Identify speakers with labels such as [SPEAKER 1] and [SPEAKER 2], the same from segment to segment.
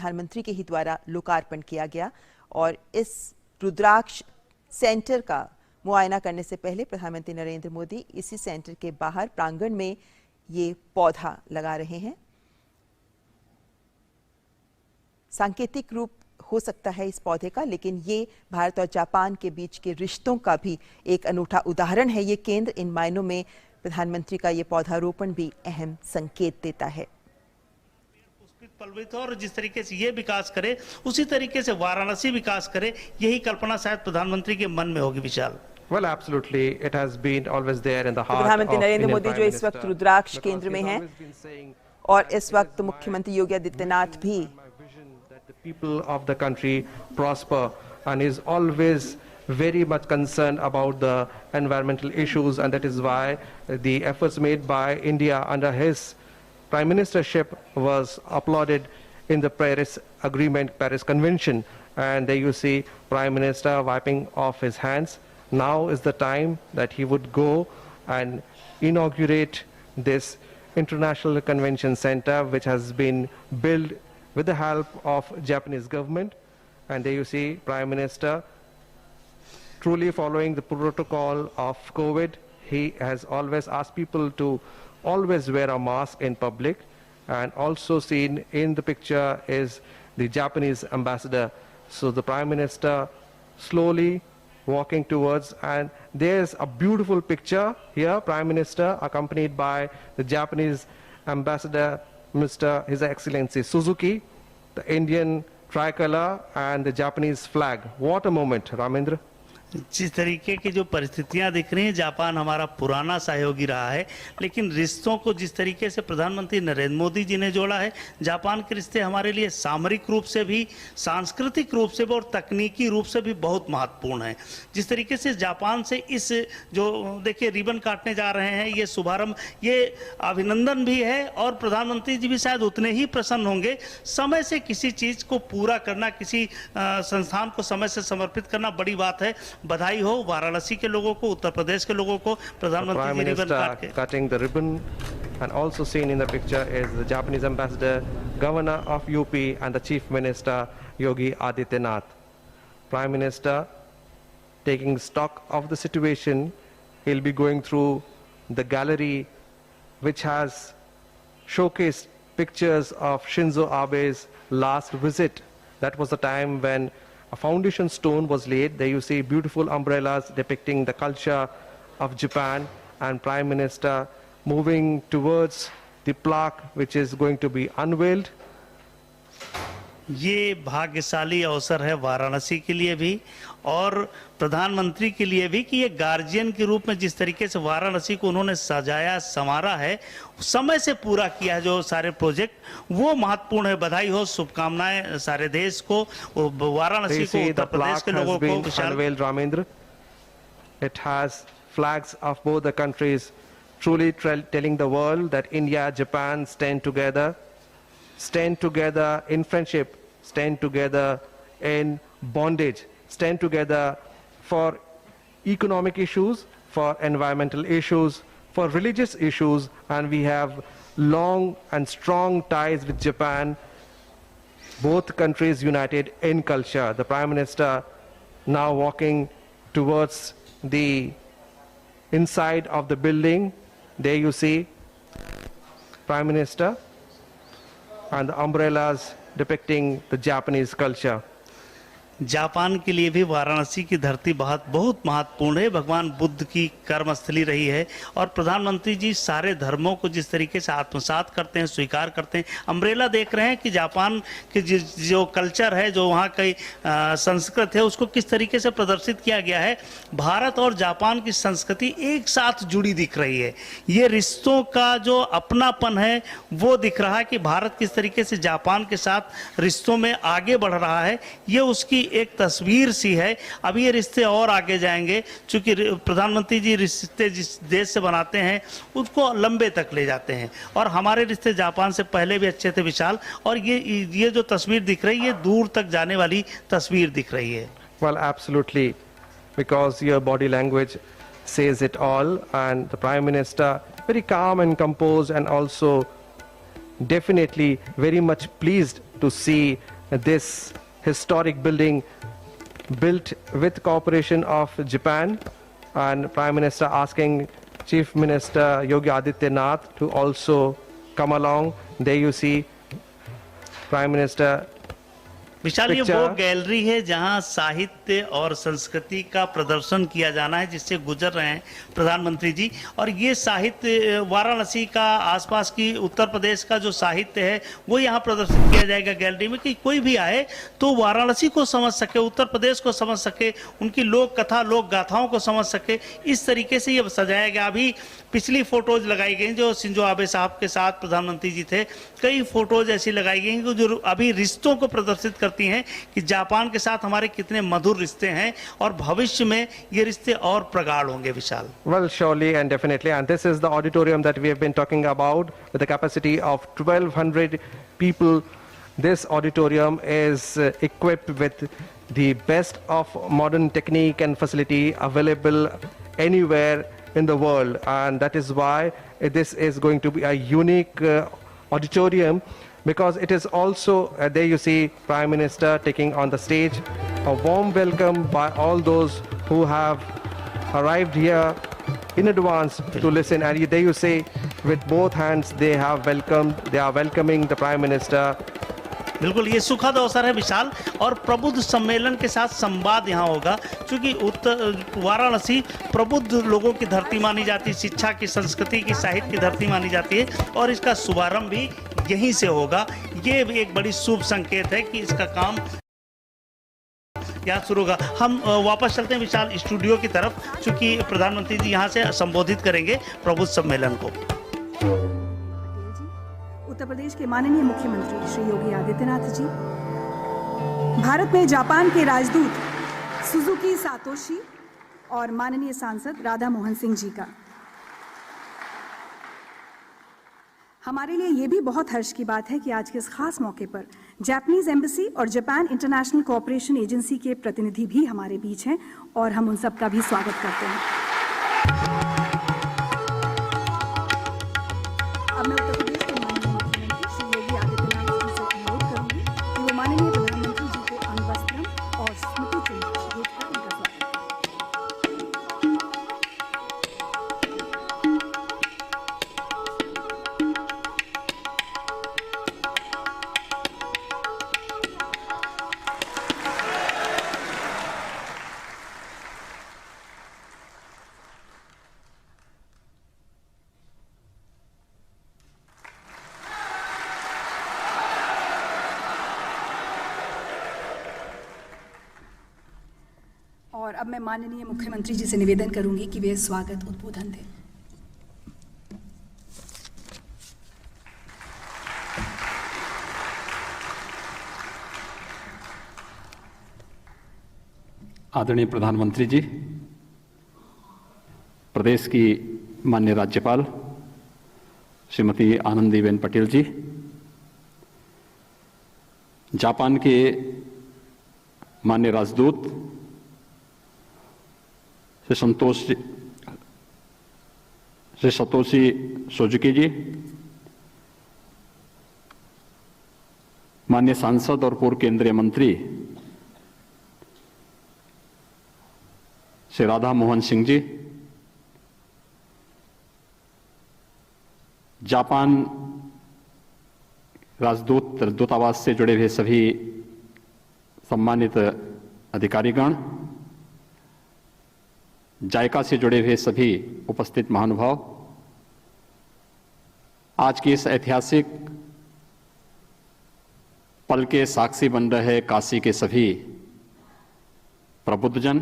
[SPEAKER 1] प्रधानमंत्री के ही द्वारा लोकार्पण किया गया और इस रुद्राक्ष सेंटर का मुआयना करने से पहले प्रधानमंत्री नरेंद्र मोदी इसी सेंटर के बाहर प्रांगण में ये पौधा लगा रहे हैं। सांकेतिक रूप हो सकता है इस पौधे का, लेकिन ये भारत और जापान के बीच के रिश्तों का भी एक अनूठा उदाहरण है। ये केंद्र इन मायनों में प्रधानमंत्री का ये पौधारोपण भी अहम संकेत देता है।
[SPEAKER 2] पल्वित और जिस तरीके से ये विकास करे उसी तरीके से वाराणसी विकास करे, यही कल्पना शायद प्रधानमंत्री के मन में होगी। विशाल
[SPEAKER 3] Well, absolutely. It has been always there in the heart
[SPEAKER 1] प्रधानमंत्री
[SPEAKER 3] of
[SPEAKER 1] नरेंद्र
[SPEAKER 3] Indian
[SPEAKER 1] मोदी जो
[SPEAKER 3] Prime
[SPEAKER 1] इस वक्त
[SPEAKER 3] Minister,
[SPEAKER 1] रुद्राक्ष
[SPEAKER 3] because
[SPEAKER 1] केंद्र में
[SPEAKER 3] he's
[SPEAKER 1] हैं
[SPEAKER 3] always been saying
[SPEAKER 1] और इस वक्त मुख्यमंत्री योगी आदित्यनाथ भी
[SPEAKER 3] my vision that the people of the country prosper, and is always very much concerned about the environmental issues, and that is why the efforts made by India under his prime ministership was applauded in the Paris Agreement, Paris Convention. And there you see Prime Minister wiping off his hands. Now is the time that he would go and inaugurate this International Convention Center, which has been built with the help of Japanese government. And there you see Prime Minister truly following the protocol of COVID. He has always asked people to always wear a mask in public. And also seen in the picture is the Japanese ambassador. So the Prime Minister slowly walking towards, and there's a beautiful picture here, Prime Minister accompanied by the Japanese ambassador, His Excellency Suzuki, the Indian tricolor and the Japanese flag. What a moment, Ramendra.
[SPEAKER 2] जिस तरीके की जो परिस्थितियां दिख रही हैं, Japan हमारा पुराना सहयोगी रहा है, लेकिन रिश्तों को जिस तरीके से प्रधानमंत्री नरेंद्र मोदी जी ने जोड़ा है, जापान के रिश्ते हमारे लिए सामरिक रूप से भी, सांस्कृतिक रूप से भी और तकनीकी रूप से भी बहुत महत्वपूर्ण है। जिस तरीके से जापान से इस जो देखिए रिबन काटने जा रहे हैं, ये शुभारंभ, ये अभिनंदन भी है और प्रधानमंत्री जी भी शायद उतने ही प्रसन्न होंगे। समय से किसी चीज को पूरा करना, किसी संस्थान को समय से समर्पित करना बड़ी बात है। बधाई हो वाराणसी के लोगों को, उत्तर प्रदेश के लोगों को। प्रधानमंत्री जी रिबन काट के
[SPEAKER 3] cutting the ribbon, and also seen in the picture is the Japanese ambassador, governor of UP and the chief minister Yogi Adityanath. Prime Minister taking stock of the situation. He'll be going through the gallery which has showcased pictures of Shinzo Abe's last visit. That was the time when a foundation stone was laid. There you see beautiful umbrellas depicting the culture of Japan, and Prime Minister moving towards the plaque which is going to be unveiled.
[SPEAKER 2] ये भाग्यशाली अवसर है वाराणसी के लिए भी और प्रधानमंत्री के लिए भी कि ये गार्जियन के रूप में जिस तरीके से वाराणसी को उन्होंने सजाया संवारा है, समय से पूरा किया है जो सारे प्रोजेक्ट, वो महत्वपूर्ण है। बधाई हो, शुभकामनाएं सारे देश को, वाराणसी को, उत्तर प्रदेश के लोगों को।
[SPEAKER 3] विशाल Ramendra, it has flags of both the countries, truly telling the world that India, Japan stand together in friendship, stand together in bondage, stand together for economic issues, for environmental issues, for religious issues, and we have long and strong ties with Japan, both countries united in culture. The Prime Minister now walking towards the inside of the building. There you see Prime Minister and the umbrellas depicting the Japanese culture.
[SPEAKER 2] Japan के लिए भी वाराणसी की धरती बहुत महत्वपूर्ण है। भगवान बुद्ध की कर्मस्थली रही है और प्रधानमंत्री जी सारे धर्मों को जिस तरीके से आत्मसात करते हैं, स्वीकार करते हैं। अम्ब्रेला देख रहे हैं कि जापान की जो कल्चर है, जो वहाँ की संस्कृति है, उसको किस तरीके से प्रदर्शित किया गया है। भारत और जापान की संस्कृति एक साथ जुड़ी दिख रही है। ये रिश्तों का जो अपनापन है वो दिख रहा है कि भारत किस तरीके से जापान के साथ रिश्तों में आगे बढ़ रहा है। ये उसकी एक तस्वीर सी है। अभी ये रिश्ते और आगे जाएंगे, क्योंकि प्रधानमंत्री जी रिश्ते जिस देश से बनाते हैं उसको लंबे तक ले जाते हैं और हमारे रिश्ते जापान से पहले भी अच्छे थे विशाल। और ये जो तस्वीर दिख रही है, दूर तक जाने वाली तस्वीर दिख रही है।
[SPEAKER 3] Well, absolutely, because your body language says it all, and the Prime Minister very calm and composed, and also definitely very much pleased to see this historic building built with cooperation of Japan, and Prime Minister asking Chief Minister Yogi Adityanath to also come along. There you see Prime Minister.
[SPEAKER 2] विशाल, ये वो gallery है जहां साहित्य और संस्कृति का प्रदर्शन किया जाना है, जिससे गुजर रहे हैं प्रधानमंत्री जी। और ये साहित्य वाराणसी का, आसपास की उत्तर प्रदेश का जो साहित्य है वो यहाँ प्रदर्शित किया जाएगा गैलरी में, कि कोई भी आए तो वाराणसी को समझ सके, उत्तर प्रदेश को समझ सके, उनकी लोक कथा, लोक गाथाओं को समझ सके। इस तरीके से ये सजाया गया। अभी पिछली फोटोज लगाई गई जो शिंजो आबे साहब के साथ प्रधानमंत्री जी थे, कई फोटोज ऐसी लगाई गई जो अभी रिश्तों को प्रदर्शित करती हैं कि जापान के साथ हमारे कितने मधुर रिश्ते हैं और भविष्य में ये रिश्ते और प्रगाढ़ होंगे। विशाल,
[SPEAKER 3] Well, surely and definitely, and this is the auditorium that we have been talking about with a capacity of 1200 people. This auditorium is equipped with the best of modern technique and facility available anywhere in the world, and that is why this is going to be a unique auditorium, because it is also there you see Prime Minister taking on the stage. A warm welcome by all those who have arrived here in advance to listen, and there you see with both hands they are welcoming the Prime Minister.
[SPEAKER 2] बिल्कुल, ये सुखद अवसर है विशाल, और प्रबुद्ध सम्मेलन के साथ संवाद यहाँ होगा, क्योंकि वाराणसी प्रबुद्ध लोगों की धरती मानी जाती है, शिक्षा की, संस्कृति की, साहित्य की धरती मानी जाती है, और इसका शुभारंभ भी यहीं से होगा। ये एक बड़ी शुभ संकेत है कि इसका काम यहाँ शुरू होगा। हम वापस चलते हैं विशाल स्टूडियो की तरफ, क्योंकि प्रधानमंत्री जी यहाँ से संबोधित करेंगे प्रबुद्ध सम्मेलन को।
[SPEAKER 4] उत्तर प्रदेश के माननीय मुख्यमंत्री श्री योगी आदित्यनाथ जी, भारत में जापान के राजदूत सुजुकी सातोशी और माननीय सांसद राधा मोहन सिंह जी का, हमारे लिए ये भी बहुत हर्ष की बात है कि आज के इस खास मौके पर जापानीज एम्बेसी और जापान इंटरनेशनल कोऑपरेशन एजेंसी के प्रतिनिधि भी हमारे बीच हैं, और हम उन सब का भी स्वागत करते हैं। अब मैं उत्तर प्रदेश के माननीय मुख्यमंत्री श्री योगी आदित्यनाथ जी से अनुरोध करूंगी कि वो माननीय प्रधानमंत्री जी को अंगवस्त्रम और स्मृति चिन्ह भेंट कर उनका स्वागत करें। और अब मैं माननीय मुख्यमंत्री जी से निवेदन करूंगी कि वे स्वागत उद्बोधन दें।
[SPEAKER 5] आदरणीय प्रधानमंत्री जी, प्रदेश की माननीय राज्यपाल श्रीमती आनंदीबेन पटेल जी, जापान के माननीय राजदूत श्री सतोशी सुजुकी जी, माननीय सांसद और पूर्व केंद्रीय मंत्री श्री राधा मोहन सिंह जी, जापान राजदूत दूतावास से जुड़े हुए सभी सम्मानित अधिकारीगण, जायका से जुड़े हुए सभी उपस्थित महानुभाव, आज की इस ऐतिहासिक पल के साक्षी बन रहे काशी के सभी प्रबुद्धजन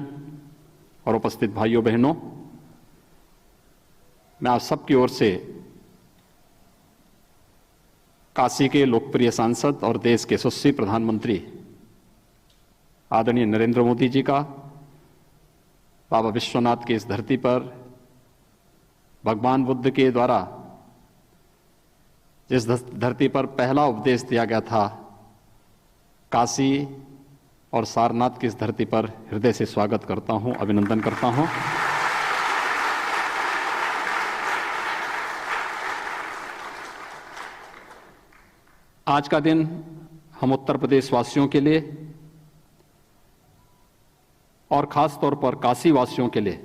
[SPEAKER 5] और उपस्थित भाइयों बहनों, मैं आप सबकी ओर से काशी के लोकप्रिय सांसद और देश के यशस्वी प्रधानमंत्री आदरणीय नरेंद्र मोदी जी का बाबा विश्वनाथ की इस धरती पर भगवान बुद्ध के द्वारा जिस धरती पर पहला उपदेश दिया गया था, काशी और सारनाथ की इस धरती पर हृदय से स्वागत करता हूं, अभिनंदन करता हूं। आज का दिन हम उत्तर प्रदेश वासियों के लिए और खास तौर पर काशी वासियों के लिए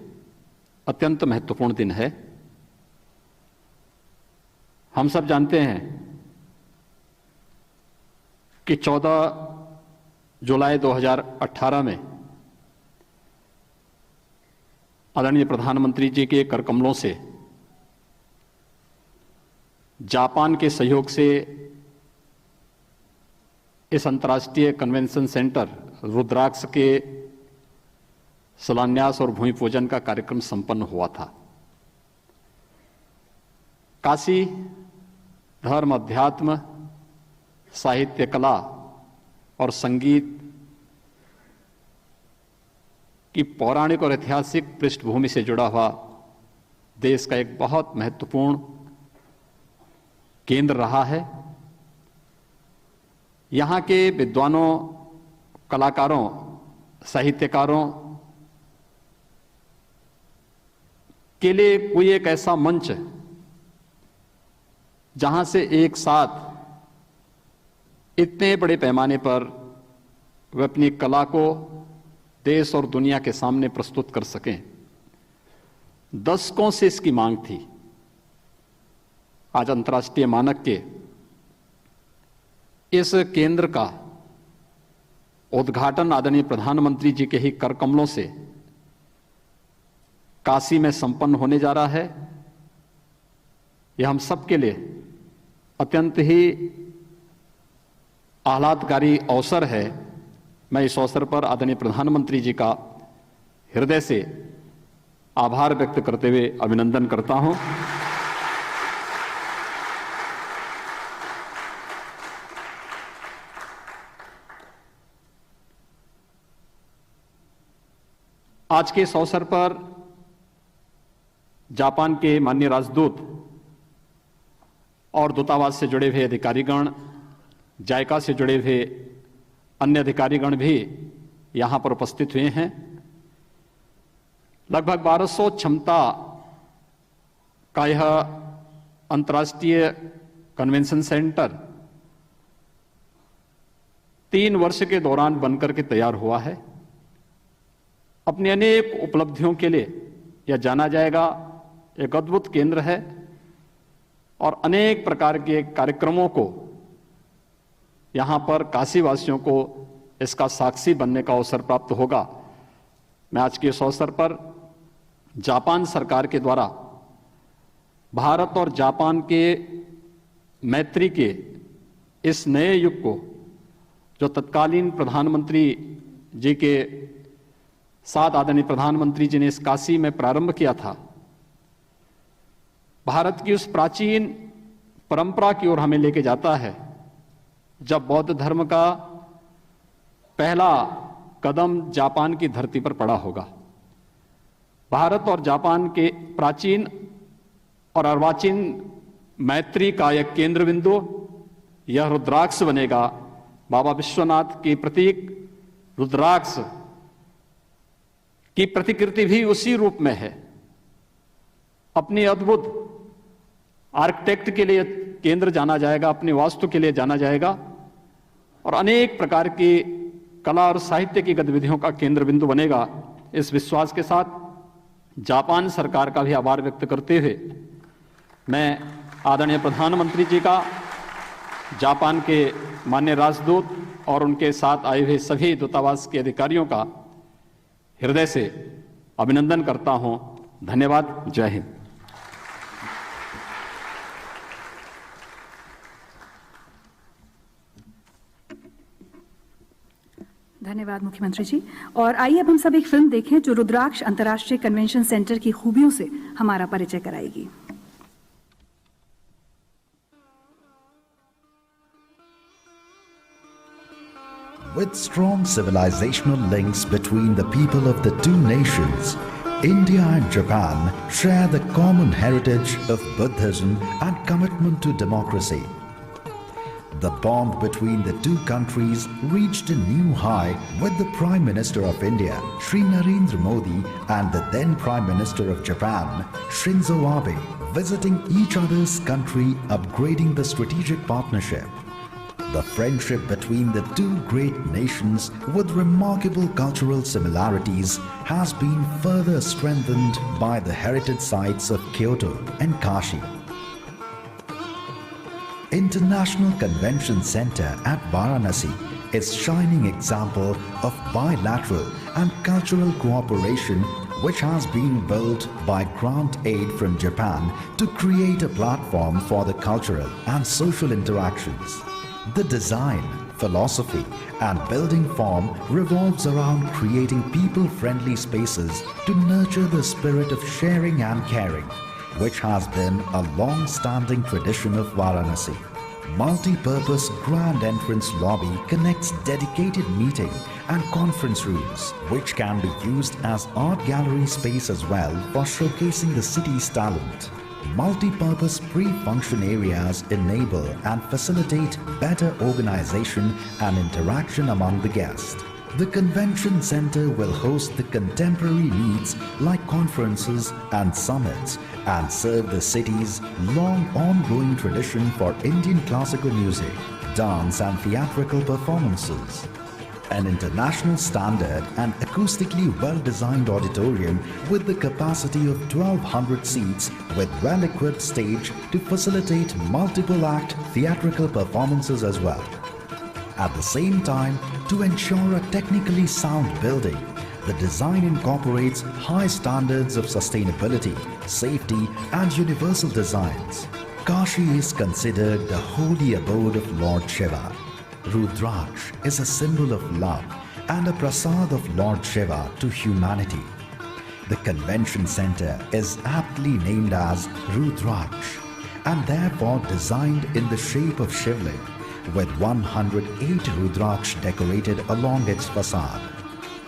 [SPEAKER 5] अत्यंत महत्वपूर्ण दिन है। हम सब जानते हैं कि 14 जुलाई 2018 में आदरणीय प्रधानमंत्री जी के कर कमलों से जापान के सहयोग से इस अंतर्राष्ट्रीय कन्वेंशन सेंटर रुद्राक्ष के शिलान्यास और भूमि पूजन का कार्यक्रम संपन्न हुआ था। काशी धर्म, अध्यात्म, साहित्य, कला और संगीत की पौराणिक और ऐतिहासिक पृष्ठभूमि से जुड़ा हुआ देश का एक बहुत महत्वपूर्ण केंद्र रहा है। यहाँ के विद्वानों, कलाकारों, साहित्यकारों के लिए कोई एक ऐसा मंच जहां से एक साथ इतने बड़े पैमाने पर वे अपनी कला को देश और दुनिया के सामने प्रस्तुत कर सकें। दशकों से इसकी मांग थी। आज अंतर्राष्ट्रीय मानक के इस केंद्र का उद्घाटन आदरणीय प्रधानमंत्री जी के ही कर कमलों से काशी में संपन्न होने जा रहा है। यह हम सबके लिए अत्यंत ही आह्लादकारी अवसर है। मैं इस अवसर पर आदरणीय प्रधानमंत्री जी का हृदय से आभार व्यक्त करते हुए अभिनंदन करता हूं। आज के इस अवसर पर जापान के माननीय राजदूत और दूतावास से जुड़े हुए अधिकारीगण, जायका से जुड़े हुए अन्य अधिकारीगण भी यहां पर उपस्थित हुए हैं। लगभग 1200 क्षमता का यह अंतर्राष्ट्रीय कन्वेंशन सेंटर 3 वर्ष के दौरान बनकर के तैयार हुआ है। अपनी अनेक उपलब्धियों के लिए यह जाना जाएगा। एक अद्भुत केंद्र है और अनेक प्रकार के कार्यक्रमों को यहां पर काशी वासियों को इसका साक्षी बनने का अवसर प्राप्त होगा। मैं आज के इस अवसर पर जापान सरकार के द्वारा भारत और जापान के मैत्री के इस नए युग को, जो तत्कालीन प्रधानमंत्री जी के साथ आदरणीय प्रधानमंत्री जी ने इस काशी में प्रारंभ किया था, भारत की उस प्राचीन परंपरा की ओर हमें लेके जाता है, जब बौद्ध धर्म का पहला कदम जापान की धरती पर पड़ा होगा। भारत और जापान के प्राचीन और अर्वाचीन मैत्री का एक केंद्र बिंदु यह रुद्राक्ष बनेगा। बाबा विश्वनाथ के प्रतीक रुद्राक्ष की प्रतिकृति भी उसी रूप में है। अपनी अद्भुत आर्किटेक्ट के लिए केंद्र जाना जाएगा, अपनी वास्तु के लिए जाना जाएगा और अनेक प्रकार की कला और साहित्य की गतिविधियों का केंद्र बिंदु बनेगा। इस विश्वास के साथ जापान सरकार का भी आभार व्यक्त करते हुए मैं आदरणीय प्रधानमंत्री जी का, जापान के माननीय राजदूत और उनके साथ आए हुए सभी दूतावास के अधिकारियों का हृदय से अभिनंदन करता हूं। धन्यवाद। जय हिंद।
[SPEAKER 4] धन्यवाद मुख्यमंत्री जी। और आइए अब हम सब एक फिल्म देखें जो रुद्राक्ष अंतर्राष्ट्रीय कन्वेंशन सेंटर की खूबियों से हमारा परिचय कराएगी।
[SPEAKER 6] With strong civilizational links between the people of the two nations, India and Japan share the common heritage of Buddhism and commitment to democracy. The bond between the two countries reached a new high with the Prime Minister of India, Shri Narendra Modi, and the then Prime Minister of Japan, Shinzo Abe, visiting each other's country, upgrading the strategic partnership. The friendship between the two great nations with remarkable cultural similarities has been further strengthened by the heritage sites of Kyoto and Kashi. International Convention Center at Varanasi is shining example of bilateral and cultural cooperation which has been built by grant aid from Japan to create a platform for the cultural and social interactions. The design, philosophy and building form revolves around creating people-friendly spaces to nurture the spirit of sharing and caring, which has been a long-standing tradition of Varanasi. Multi-purpose grand entrance lobby connects dedicated meeting and conference rooms, which can be used as art gallery space as well for showcasing the city's talent. Multi-purpose pre-function areas enable and facilitate better organization and interaction among the guests. The convention center will host the contemporary needs like conferences and summits and serve the city's long ongoing tradition for Indian classical music, dance and theatrical performances. An international standard and acoustically well-designed auditorium with the capacity of 1200 seats with well-equipped stage to facilitate multiple-act theatrical performances as well. At the same time, to ensure a technically sound building, the design incorporates high standards of sustainability, safety and universal designs. Kashi is considered the holy abode of Lord Shiva. Rudraksh is a symbol of love and a prasad of Lord Shiva to humanity. The convention center is aptly named as Rudraksh and therefore designed in the shape of Shivling with 108 Rudraksh decorated along its facade.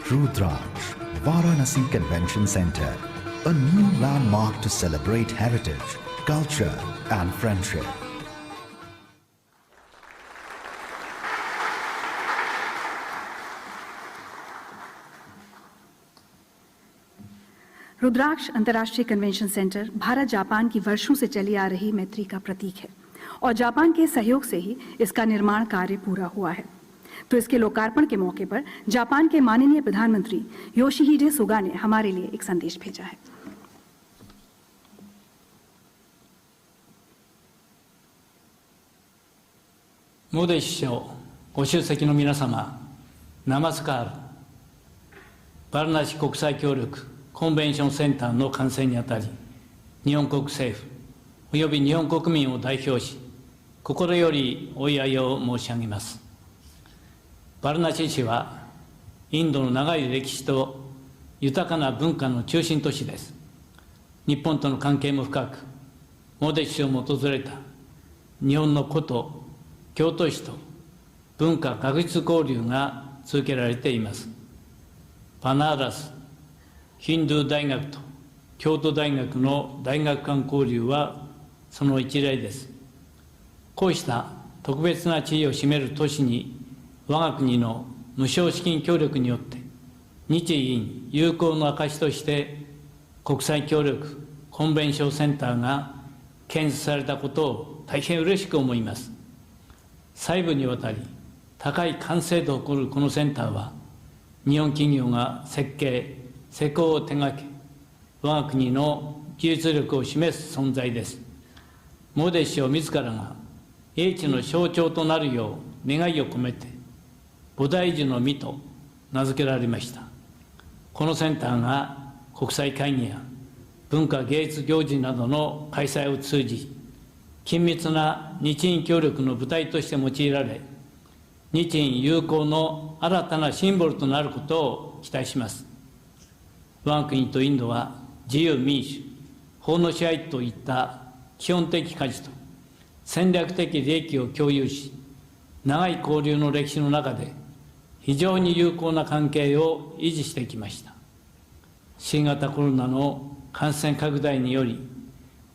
[SPEAKER 6] Rudraksh, Varanasi Convention Center, a new landmark to celebrate heritage, culture and friendship.
[SPEAKER 4] रुद्राक्ष अंतर्राष्ट्रीय convention centre Bharat Japan की वर्षों से चली आ रही मैत्री का प्रतीक है और जापान के सहयोग से ही इसका निर्माण कार्य पूरा हुआ है। तो इसके लोकार्पण के मौके पर जापान के माननीय प्रधानमंत्री योशिहिडे सुगा ने हमारे लिए एक संदेश भेजा है।
[SPEAKER 7] मोदी首相ご出席の皆様、ナマスカール、バルナシ国際協力コンベンションセンターの完成にあたり、日本国政府および日本国民を代表し、心よりお祝いを申し上げます。バルナシ市は、インドの長い歴史と豊かな文化の中心都市です。日本との関係も深く、モディ首相も訪れた日本の古都、京都市と文化学術交流が続けられています。バナーラスヒンドゥー大学と京都大学の大学間交流はその一例です。こうした特別な地位を占める都市に、我が国の無償資金協力によって、日印友好の証として、国際協力コンベンションセンターが建設されたことを大変嬉しく思います。細部にわたり、高い完成度を誇るこのセンターは、日本企業が設計、施工を手掛け、我が国の技術力を示す存在です。モディ首相自らが英知の象徴となるよう願いを込めて、菩提樹の実と名付けられました。このセンターが国際会議や文化芸術行事などの開催を通じ、緊密な日印協力の舞台として用いられ、日印友好の新たなシンボルとなることを期待します。我が国とインドは自由民主、法の支配といった基本的価値と戦略的利益を共有し、長い交流の歴史の中で非常に友好な関係を維持してきました。新型コロナの感染拡大により、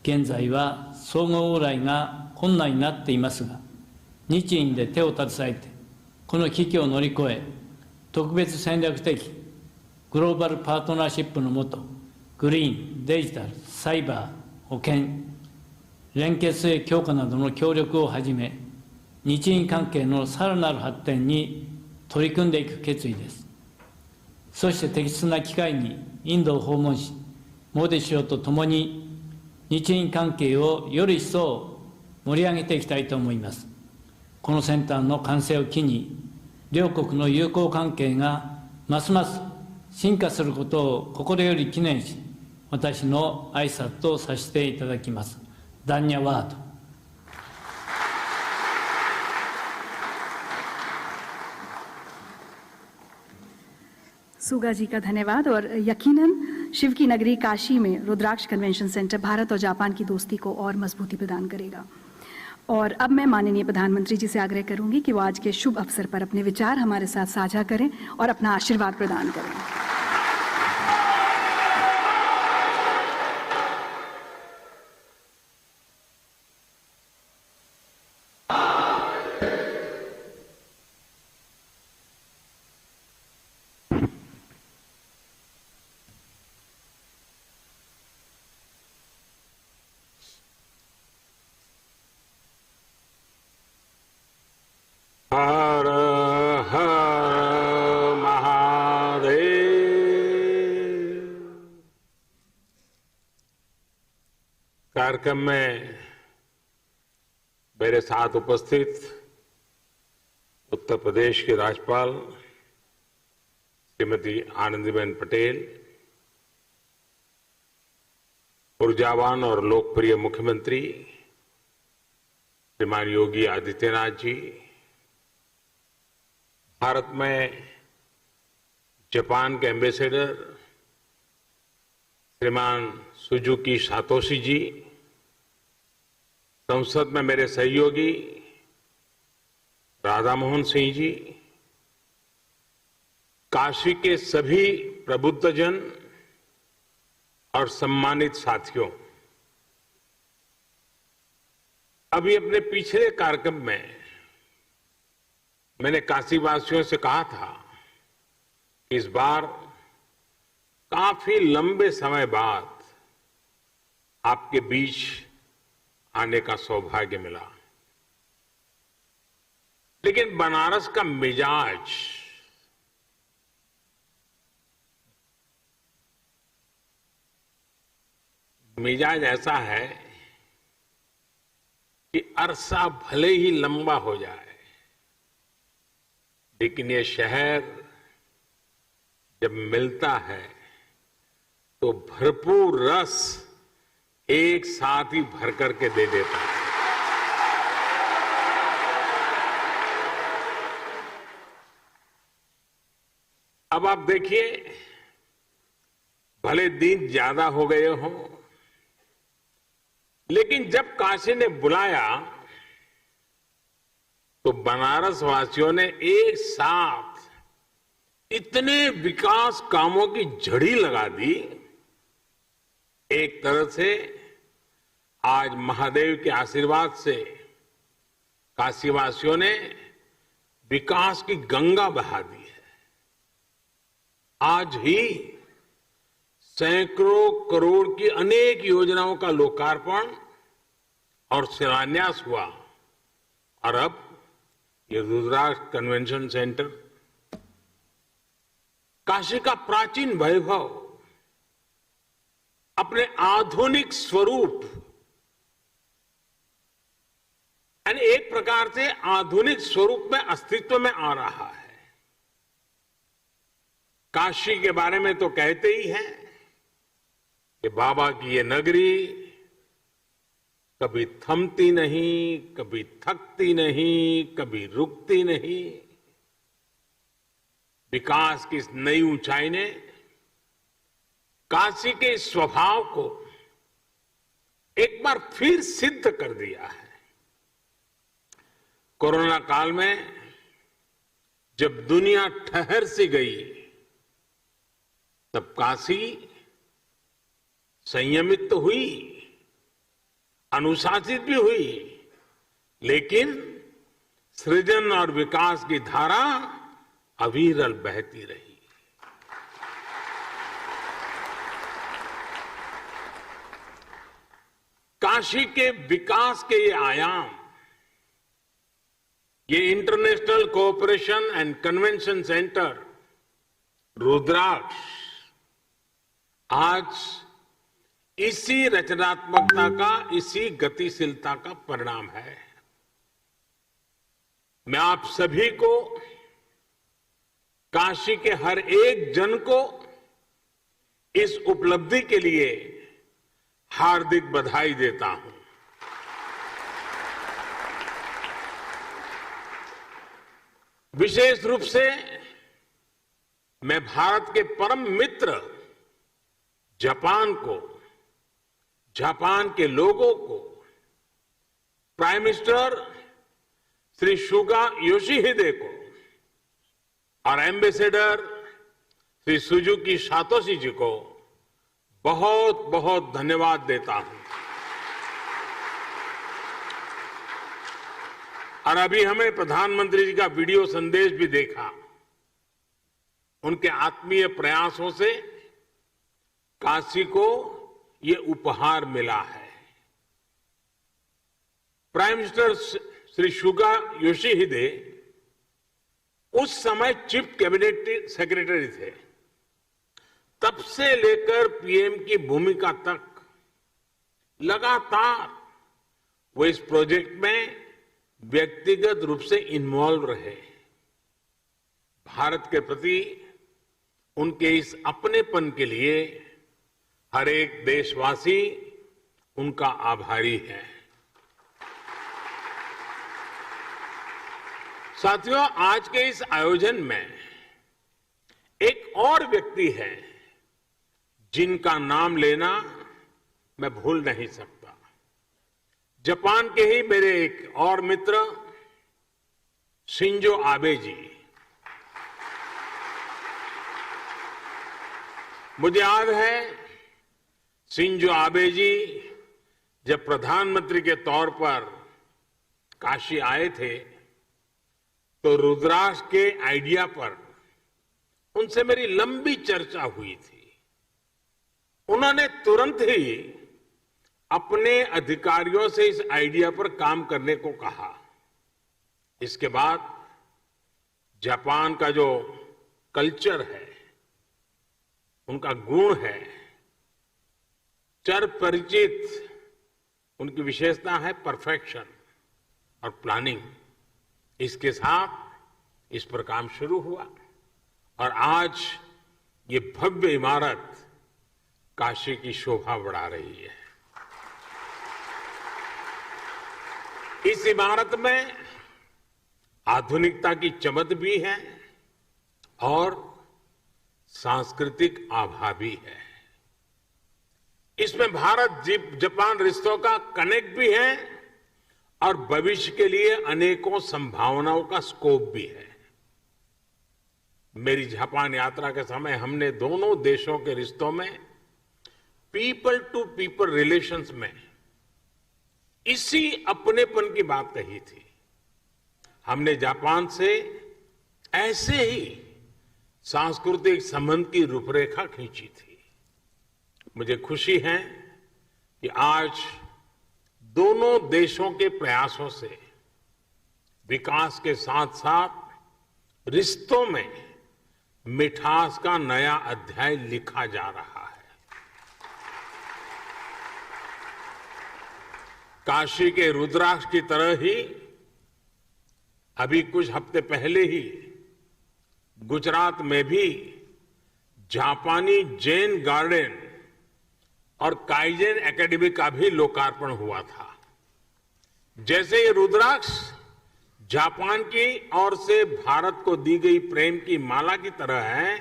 [SPEAKER 7] 現在は相互往来が困難になっていますが、日印で手を携えて、この危機を乗り越え、特別戦略的グローバルパートナーシップの下、グリーン、デジタル、サイバー、保健、連結性強化などの協力をはじめ、日印関係のさらなる発展に取り組んでいく決意です。そして適切な機会にインドを訪問し、モディ首相と共に日印関係をより一層盛り上げていきたいと思います。このセンターの完成を機に、両国の友好関係がますます進化することを心より記念し、私の挨拶とさせていただきます。ダンニャワード。
[SPEAKER 4] सुगा जी का धन्यवाद। और यकीनन शिव की नगरी काशी में रुद्राक्ष कन्वेंशन सेंटर भारत और जापान की दोस्ती को और मजबूती प्रदान करेगा। और अब मैं माननीय प्रधानमंत्री जी से आग्रह करूंगी कि वो आज के शुभ अवसर पर अपने विचार हमारे साथ साझा करें और अपना आशीर्वाद प्रदान करें।
[SPEAKER 8] हर हर महादेव। कार्यक्रम में मेरे साथ उपस्थित उत्तर प्रदेश की राज्यपाल श्रीमती आनंदीबेन पटेल, ऊर्जावान और लोकप्रिय मुख्यमंत्री श्रीमान योगी आदित्यनाथ जी, भारत में जापान के एम्बेसडर श्रीमान सुजुकी सातोशी जी, संसद में मेरे सहयोगी राधा मोहन सिंह जी, काशी के सभी प्रबुद्धजन और सम्मानित साथियों, अभी अपने पिछले कार्यक्रम में मैंने काशीवासियों से कहा था कि इस बार काफी लंबे समय बाद आपके बीच आने का सौभाग्य मिला, लेकिन बनारस का मिजाज ऐसा है कि अरसा भले ही लंबा हो जाए, लेकिन ये शहर जब मिलता है तो भरपूर रस एक साथ ही भर करके दे देता है। अब आप देखिए, भले दिन ज्यादा हो गए हों, लेकिन जब काशी ने बुलाया तो बनारस वासियों ने एक साथ इतने विकास कामों की झड़ी लगा दी। एक तरह से आज महादेव के आशीर्वाद से काशीवासियों ने विकास की गंगा बहा दी है। आज ही सैकड़ों करोड़ की अनेक योजनाओं का लोकार्पण और शिलान्यास हुआ, और अब ये रुद्राक्ष कन्वेंशन सेंटर, काशी का प्राचीन वैभव अपने आधुनिक स्वरूप, यानी एक प्रकार से आधुनिक स्वरूप में अस्तित्व में आ रहा है। काशी के बारे में तो कहते ही हैं कि बाबा की ये नगरी कभी थमती नहीं, कभी थकती नहीं, कभी रुकती नहीं। विकास की इस नई ऊंचाई ने काशी के इस स्वभाव को एक बार फिर सिद्ध कर दिया है। कोरोना काल में जब दुनिया ठहर सी गई, तब काशी संयमित तो हुई, अनुशासित भी हुई, लेकिन सृजन और विकास की धारा अविरल बहती रही। काशी के विकास के ये आयाम ये international cooperation and convention centre Rudraksh आज इसी रचनात्मकता का, इसी गतिशीलता का परिणाम है। मैं आप सभी को, काशी के हर एक जन को इस उपलब्धि के लिए हार्दिक बधाई देता हूं। विशेष रूप से मैं भारत के परम मित्र जापान को, जापान के लोगों को, प्राइम मिनिस्टर श्री सुगा योशिहिदे को और एम्बेसडर श्री सुजुकी सातोशी जी को बहुत बहुत धन्यवाद देता हूं। और अभी हमें प्रधानमंत्री जी का वीडियो संदेश भी देखा। उनके आत्मीय प्रयासों से काशी को ये उपहार मिला है। प्राइम मिनिस्टर श्री सुगा योशिहिदे उस समय चीफ कैबिनेट सेक्रेटरी थे। तब से लेकर पीएम की भूमिका तक लगातार वो इस प्रोजेक्ट में व्यक्तिगत रूप से इन्वॉल्व रहे। भारत के प्रति उनके इस अपनेपन के लिए हर एक देशवासी उनका आभारी है। साथियों, आज के इस आयोजन में एक और व्यक्ति है जिनका नाम लेना मैं भूल नहीं सकता। जापान के ही मेरे एक और मित्र शिंजो आबे जी। मुझे याद है शिंजो आबे जी जब प्रधानमंत्री के तौर पर काशी आए थे तो रुद्राक्ष के आइडिया पर उनसे मेरी लंबी चर्चा हुई थी। उन्होंने तुरंत ही अपने अधिकारियों से इस आइडिया पर काम करने को कहा। इसके बाद जापान का जो कल्चर है, उनका गुण है, चिर परिचित उनकी विशेषता है परफेक्शन और प्लानिंग। इसके साथ इस पर काम शुरू हुआ और आज ये भव्य इमारत काशी की शोभा बढ़ा रही है। इस इमारत में आधुनिकता की चमक भी है और सांस्कृतिक आभा भी है। इसमें भारत जापान रिश्तों का कनेक्ट भी है और भविष्य के लिए अनेकों संभावनाओं का स्कोप भी है। मेरी जापान यात्रा के समय हमने दोनों देशों के रिश्तों में पीपल टू पीपल रिलेशंस में इसी अपनेपन की बात कही थी। हमने जापान से ऐसे ही सांस्कृतिक संबंध की रूपरेखा खींची थी। मुझे खुशी है कि आज दोनों देशों के प्रयासों से विकास के साथ साथ रिश्तों में मिठास का नया अध्याय लिखा जा रहा है। काशी के रुद्राक्ष की तरह ही अभी कुछ हफ्ते पहले ही गुजरात में भी जापानी जैन गार्डन और काइजेन एकेडमी का भी लोकार्पण हुआ था। जैसे ये रुद्राक्ष जापान की ओर से भारत को दी गई प्रेम की माला की तरह है,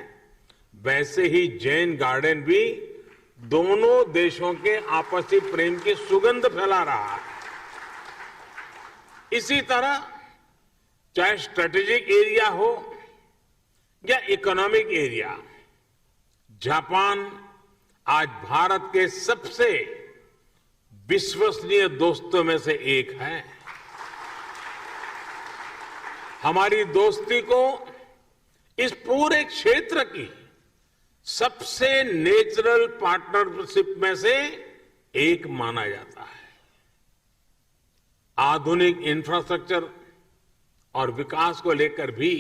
[SPEAKER 8] वैसे ही जैन गार्डन भी दोनों देशों के आपसी प्रेम की सुगंध फैला रहा है। इसी तरह चाहे स्ट्रेटेजिक एरिया हो या इकोनॉमिक एरिया, जापान आज भारत के सबसे विश्वसनीय दोस्तों में से एक है। हमारी दोस्ती को इस पूरे क्षेत्र की सबसे नेचुरल पार्टनरशिप में से एक माना जाता है। आधुनिक इंफ्रास्ट्रक्चर और विकास को लेकर भी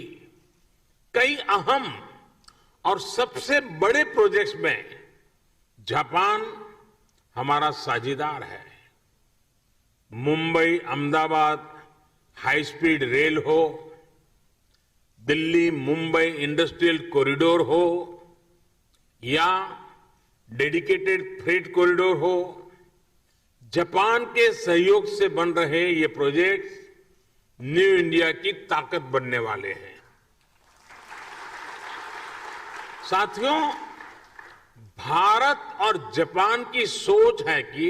[SPEAKER 8] कई अहम और सबसे बड़े प्रोजेक्ट्स में जापान हमारा साझीदार है। Mumbai Ahmedabad high speed rail हो, दिल्ली मुंबई इंडस्ट्रियल कॉरिडोर हो या डेडिकेटेड फ्रेट कॉरिडोर हो, जापान के सहयोग से बन रहे ये प्रोजेक्ट्स न्यू इंडिया की ताकत बनने वाले हैं। साथियों, भारत और जापान की सोच है कि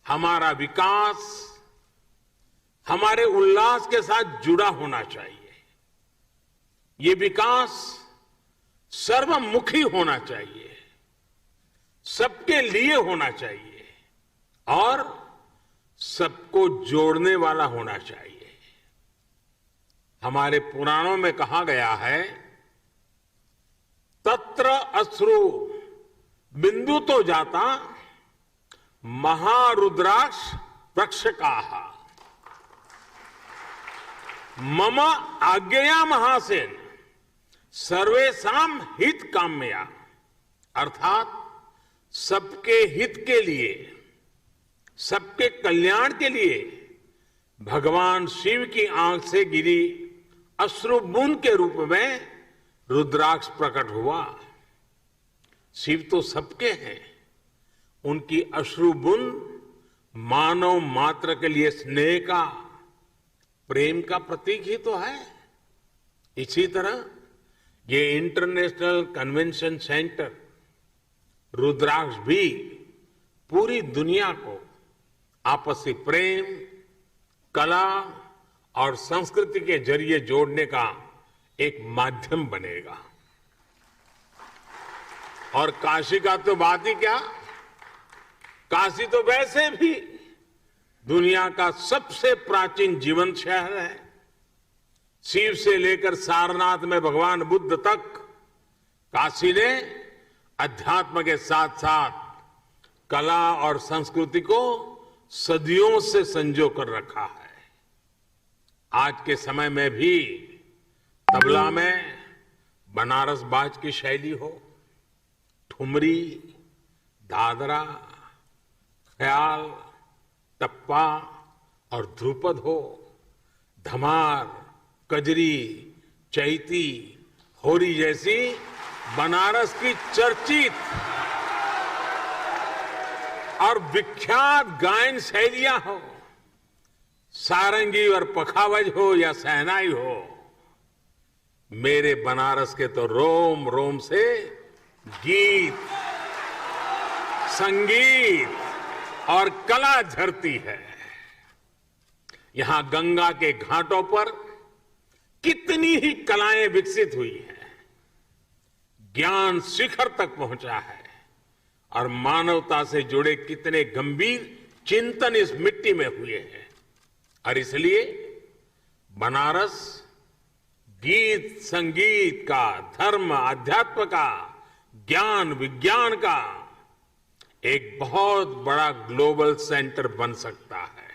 [SPEAKER 8] हमारा विकास हमारे उल्लास के साथ जुड़ा होना चाहिए। ये विकास सर्वमुखी होना चाहिए, सबके लिए होना चाहिए और सबको जोड़ने वाला होना चाहिए। हमारे पुराणों में कहा गया है, तत्र अश्रु बिंदु तो जाता महारुद्राक्ष प्रक्षकाः मम आज्ञया महासेन सर्वेषां हित काम्या, अर्थात सबके हित के लिए, सबके कल्याण के लिए भगवान शिव की आंख से गिरी अश्रु बूंद के रूप में रुद्राक्ष प्रकट हुआ। शिव तो सबके हैं, उनकी अश्रु बूंद मानव मात्र के लिए स्नेह का, प्रेम का प्रतीक ही तो है। इसी तरह ये इंटरनेशनल कन्वेंशन सेंटर रुद्राक्ष भी पूरी दुनिया को आपसी प्रेम, कला और संस्कृति के जरिए जोड़ने का एक माध्यम बनेगा। और काशी का तो बात ही क्या, काशी तो वैसे भी दुनिया का सबसे प्राचीन जीवंत शहर है। शिव से लेकर सारनाथ में भगवान बुद्ध तक काशी ने अध्यात्म के साथ साथ कला और संस्कृति को सदियों से संजो कर रखा है। आज के समय में भी तबला में बनारस बाज की शैली हो, ठुमरी, दादरा, ख्याल, टप्पा और ध्रुपद हो, धमार, कजरी, चैती, होरी जैसी बनारस की चर्चित और विख्यात गायन शैलियां हो, सारंगी और पखावज हो या शहनाई हो, मेरे बनारस के तो रोम रोम से गीत, संगीत और कला झरती है। यहां गंगा के घाटों पर कितनी ही कलाएं विकसित हुई हैं, ज्ञान शिखर तक पहुंचा है और मानवता से जुड़े कितने गंभीर चिंतन इस मिट्टी में हुए हैं। और इसलिए बनारस गीत संगीत का, धर्म अध्यात्म का, ज्ञान विज्ञान का एक बहुत बड़ा ग्लोबल सेंटर बन सकता है।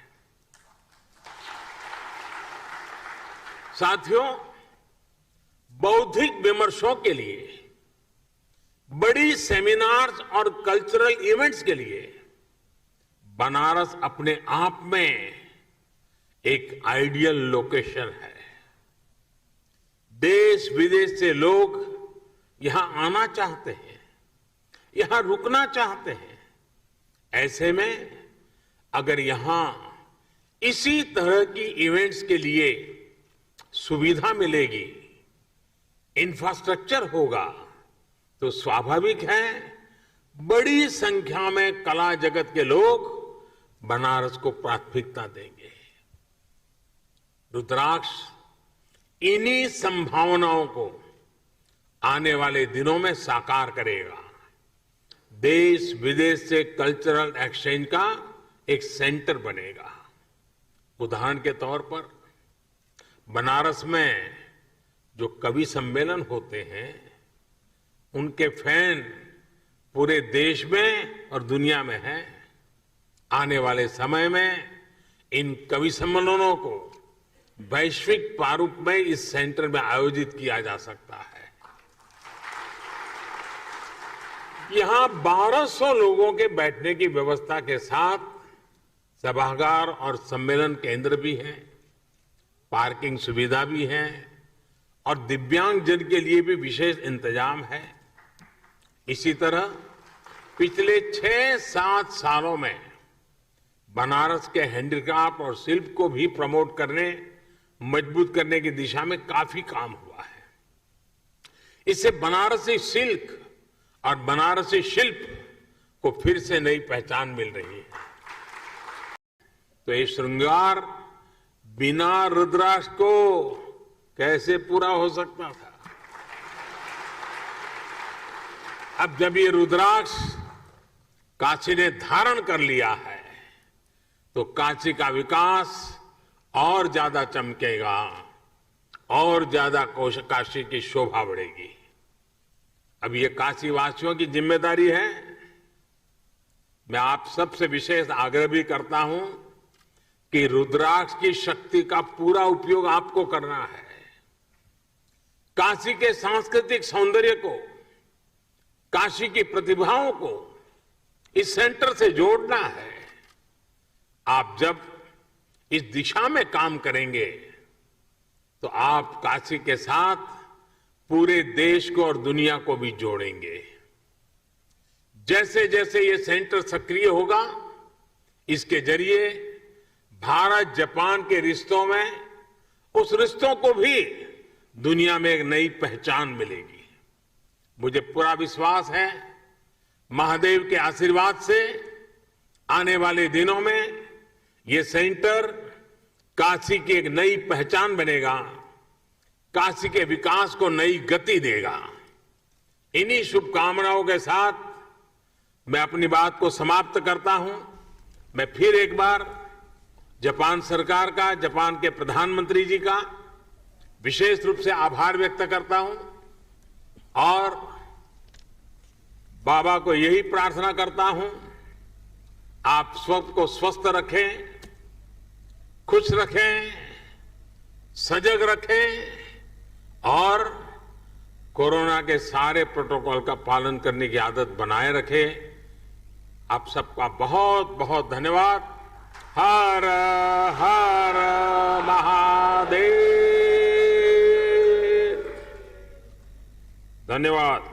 [SPEAKER 8] साथियों, बौद्धिक विमर्शों के लिए, बड़ी सेमिनार्स और कल्चरल इवेंट्स के लिए बनारस अपने आप में एक आइडियल लोकेशन है। देश विदेश से लोग यहां आना चाहते हैं, यहां रुकना चाहते हैं। ऐसे में अगर यहां इसी तरह की इवेंट्स के लिए सुविधा मिलेगी, इंफ्रास्ट्रक्चर होगा, तो स्वाभाविक है बड़ी संख्या में कला जगत के लोग बनारस को प्राथमिकता देंगे। रुद्राक्ष इन्हीं संभावनाओं को आने वाले दिनों में साकार करेगा। देश विदेश से कल्चरल एक्सचेंज का एक सेंटर बनेगा। उदाहरण के तौर पर बनारस में जो कवि सम्मेलन होते हैं, उनके फैन पूरे देश में और दुनिया में हैं। आने वाले समय में इन कवि सम्मेलनों को वैश्विक प्रारूप में इस सेंटर में आयोजित किया जा सकता है। यहां 1200 लोगों के बैठने की व्यवस्था के साथ सभागार और सम्मेलन केंद्र भी है, पार्किंग सुविधा भी है और दिव्यांग जन के लिए भी विशेष इंतजाम है। इसी तरह पिछले 6-7 सालों में बनारस के हैंडीक्राफ्ट और शिल्प को भी प्रमोट करने, मजबूत करने की दिशा में काफी काम हुआ है। इससे बनारसी सिल्क और बनारसी शिल्प को फिर से नई पहचान मिल रही है। तो ये श्रृंगार बिना रुद्राक्ष को कैसे पूरा हो सकता था? अब जब ये रुद्राक्ष काशी ने धारण कर लिया है तो काशी का विकास और ज्यादा चमकेगा और ज्यादा काशी की शोभा बढ़ेगी। अब ये काशी वासियों की जिम्मेदारी है। मैं आप सबसे विशेष आग्रह भी करता हूं कि रुद्राक्ष की शक्ति का पूरा उपयोग आपको करना है। काशी के सांस्कृतिक सौंदर्य को, काशी की प्रतिभाओं को इस सेंटर से जोड़ना है। आप जब इस दिशा में काम करेंगे तो आप काशी के साथ पूरे देश को और दुनिया को भी जोड़ेंगे। जैसे जैसे ये सेंटर सक्रिय होगा, इसके जरिए भारत जापान के रिश्तों में उस रिश्तों को भी दुनिया में एक नई पहचान मिलेगी। मुझे पूरा विश्वास है महादेव के आशीर्वाद से आने वाले दिनों में ये सेंटर काशी की एक नई पहचान बनेगा, काशी के विकास को नई गति देगा। इन्हीं शुभकामनाओं के साथ मैं अपनी बात को समाप्त करता हूं। मैं फिर एक बार जापान सरकार का, जापान के प्रधानमंत्री जी का विशेष रूप से आभार व्यक्त करता हूं और बाबा को यही प्रार्थना करता हूं, आप सबको स्वस्थ रखें, खुश रखें, सजग रखें और कोरोना के सारे प्रोटोकॉल का पालन करने की आदत बनाए रखें। आप सबका बहुत बहुत धन्यवाद। हर हर महादेव। धन्यवाद।